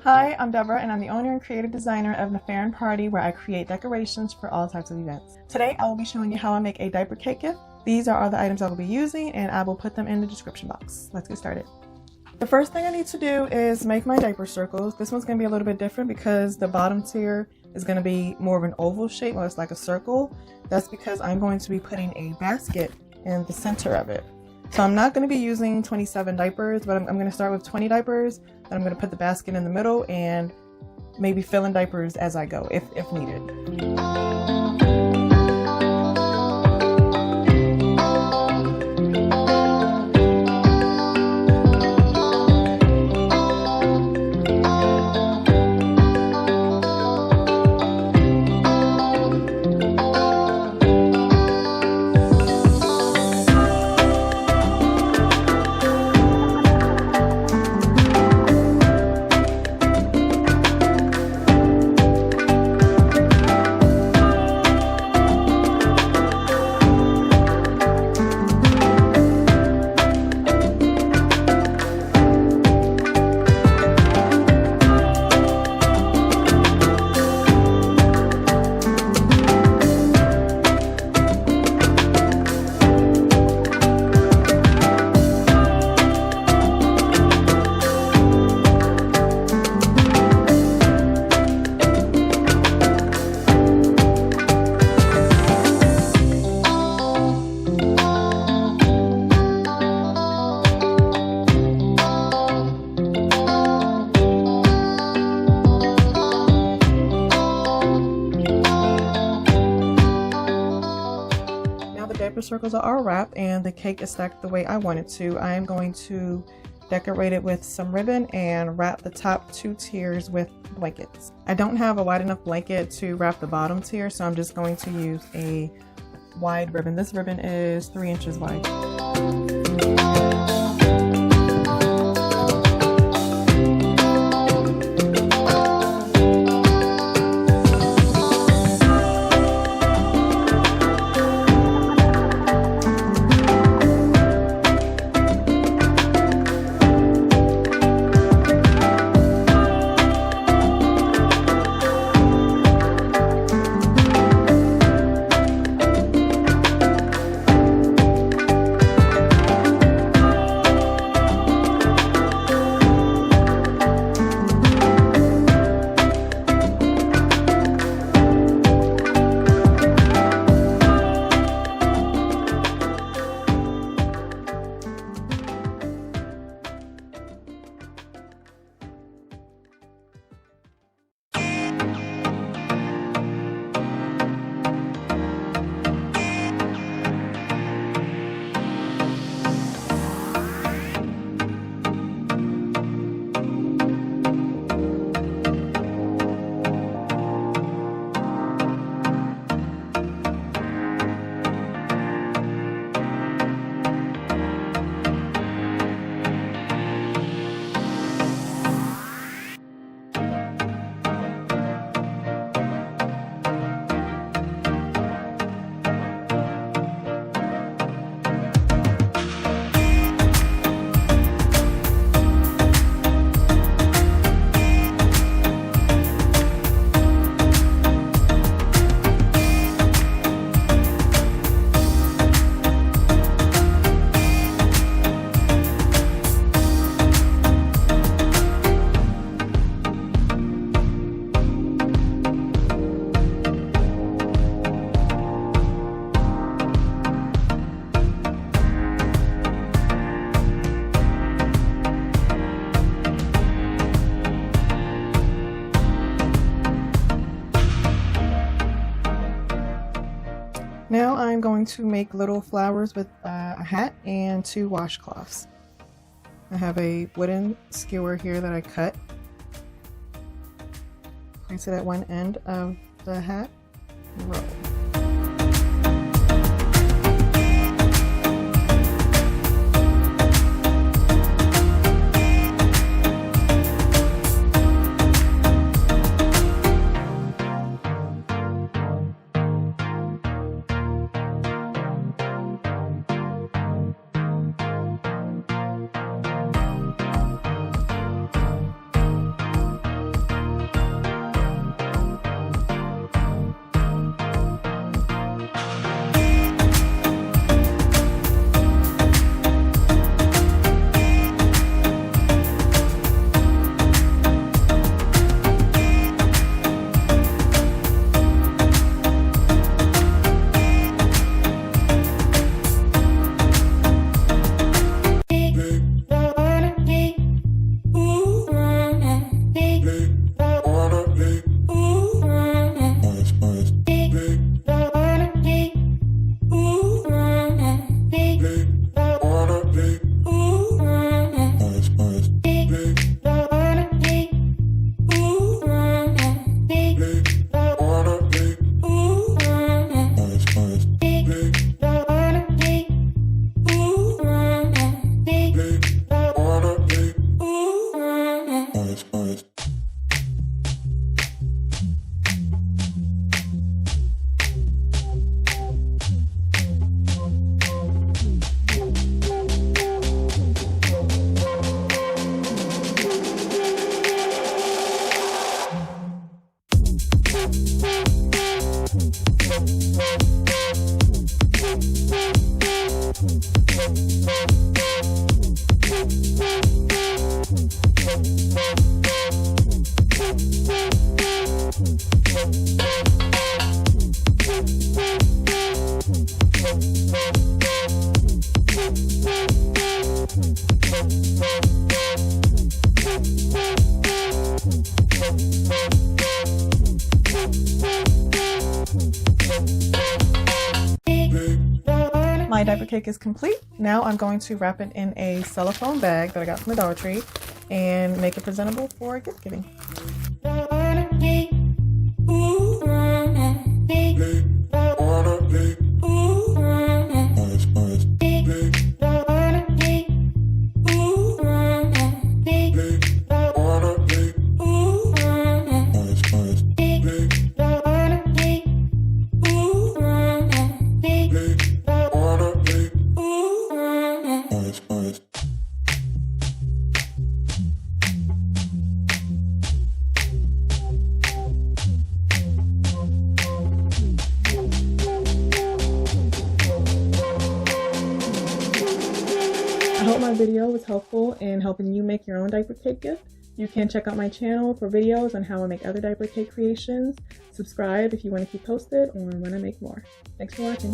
Hi, I'm Deborah, and I'm the owner and creative designer of Nefarin Party, where I create decorations for all types of events. Today, I will be showing you how I make a diaper cake gift. These are all the items I will be using, and I will put them in the description box. Let's get started. The first thing I need to do is make my diaper circles. This one's going to be a little bit different because the bottom tier is going to be more of an oval shape, where it's like a circle. That's because I'm going to be putting a basket in the center of it. So I'm not going to be using 27 diapers, but I'm going to start with 20 diapers. Then I'm going to put the basket in the middle and maybe fill in diapers as I go if needed. Diaper circles are all wrapped and the cake is stacked the way I want it to. I am going to decorate it with some ribbon and wrap the top two tiers with blankets. I don't have a wide enough blanket to wrap the bottom tier, so I'm just going to use a wide ribbon. This ribbon is 3 inches wide. Now I'm going to make little flowers with a hat and 2 washcloths. I have a wooden skewer here that I cut. Place it at one end of the hat and roll. My diaper cake is complete. Now I'm going to wrap it in a cellophane bag that I got from the Dollar Tree and make it presentable for gift giving. I hope my video was helpful in helping you make your own diaper cake gift. You can check out my channel for videos on how I make other diaper cake creations. Subscribe if you want to keep posted on when I make more. Thanks for watching.